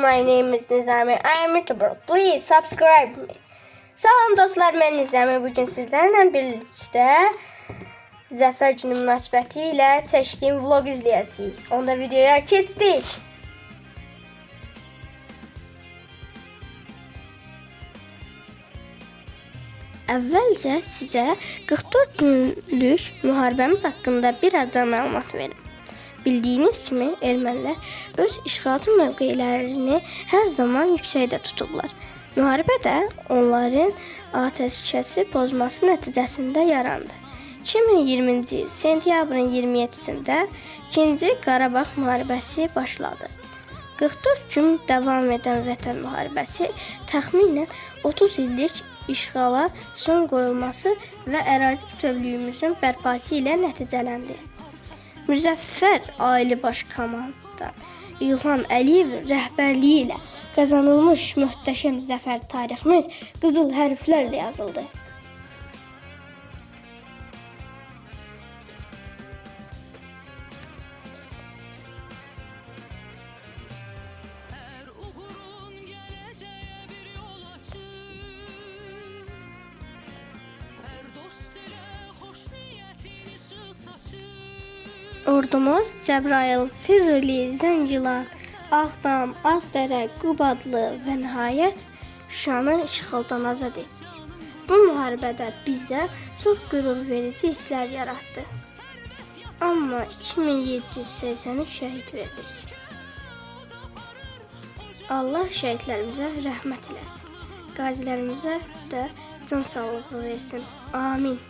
my name is Nizami. I am YouTuber. Please subscribe me. Salam dostlar, mən Nizami. Bugün sizlərlə birlikdə Zəfər günü münasibəti ilə çəkdiyim vlog izləyəcəyik. Onda videoya keçdik. Əvvəlcə sizə 44 günlük müharibəmiz haqqında biraz da məlumat verim. Bildiyiniz kimi ermənilər öz işğalçı mövqelərini hər zaman yüksəkdə tutublar. Müharibə də onların atəşkəsi pozması nəticəsində yarandı. 2020-ci il sentyabrın 27-sində 2-ci Qarabağ müharibəsi başladı. 44 gün davam edən Vətən müharibəsi təxminən 30 illik işğala son qoyulması və ərazi bütövlüyümüzün bərpası ilə nəticələndi. Müzəffər Ali Baş Komandan İlham Əliyevin rəhbərliyi ilə qazanılmış möhtəşəm zəfər tariximiz qızıl hərflərlə yazıldı. Ordumuz Cəbrayıl, Füzuli, Zəngilan, Ağdam, Ağdərə, Qubadlı və nəhayət Şuşanı işğaldan azad etdi. Bu müharibədə bizdə çox qürur verici hisslər yaratdı. Amma 2783 şəhid verdik. Allah şəhidlərimizə rəhmət eləsin. Qazilərimizə də can sağlığı versin. Amin.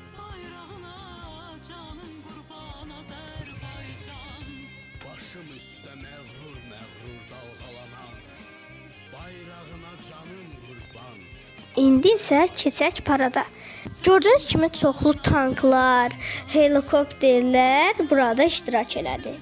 İndi isə keçək parada. Gördüyünüz kimi çoxlu tanklar, helikopterlər burada iştirak elədi.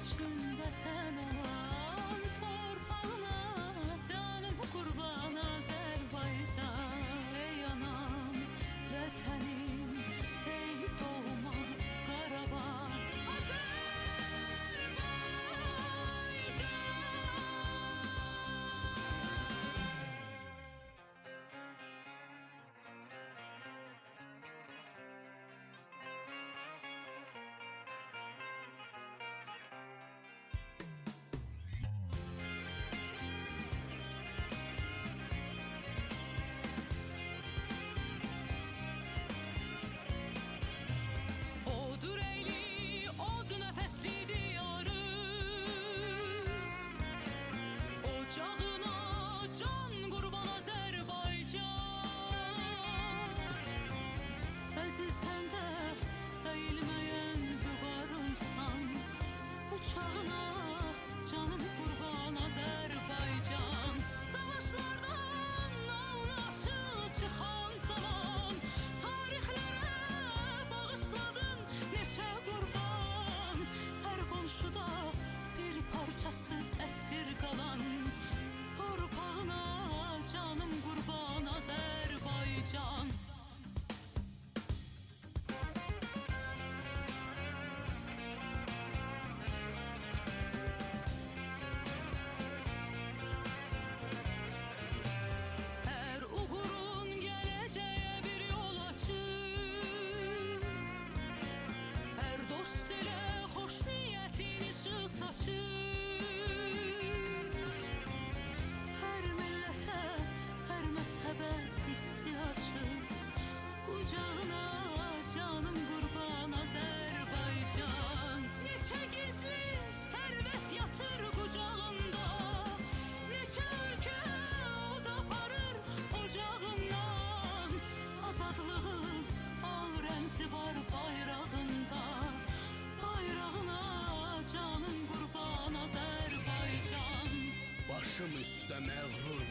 Başım üstə məğrur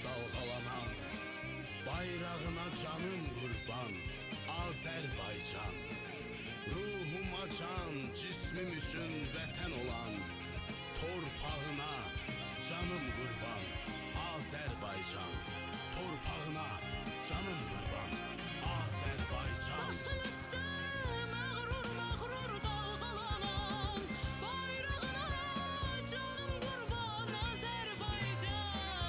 dalğalanan, bayrağına canım qurban, Azərbaycan. Ruhuma can, cismim üçün vətən olan, torpağına canım qurban, Azərbaycan. Torpağına canım qurban, Azərbaycan. Başım üstə məğrur dalğalanan, bayrağına canım qurban, Azərbaycan.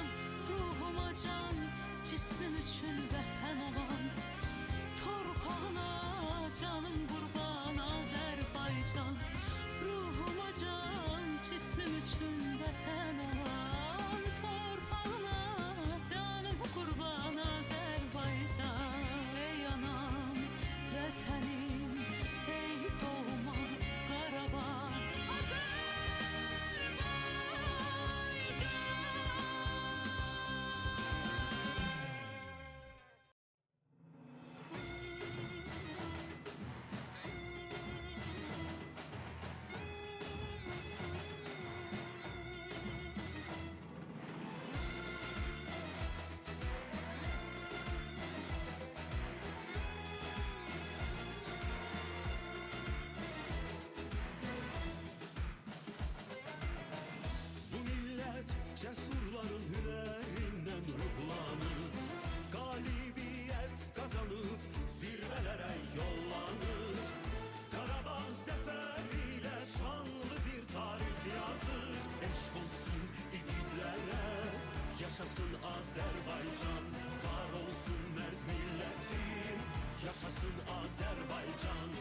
Azərbaycan, var olsun mərd millətim, yaşasın Azərbaycan.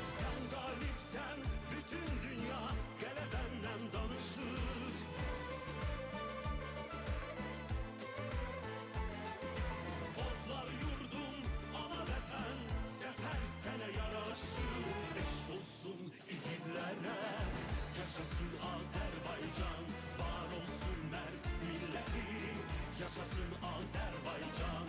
Sən qalibsən, bütün dünya qələbəndən danışır. Odlar yurdum, ana vətən, zəfər sənə yaraşır. Eşq olsun igidlərə, yaşasın Azərbaycan. Var olsun mərd millətim, yaşasın Azərbaycan.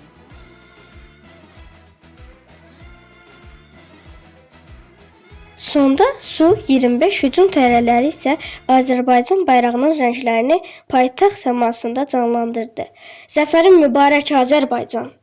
Sonda Su-25 hücum təyyarələri isə Azərbaycan bayrağının rənglərini paytaxt səmasında canlandırdı. Zəfərin mübarək Azərbaycan!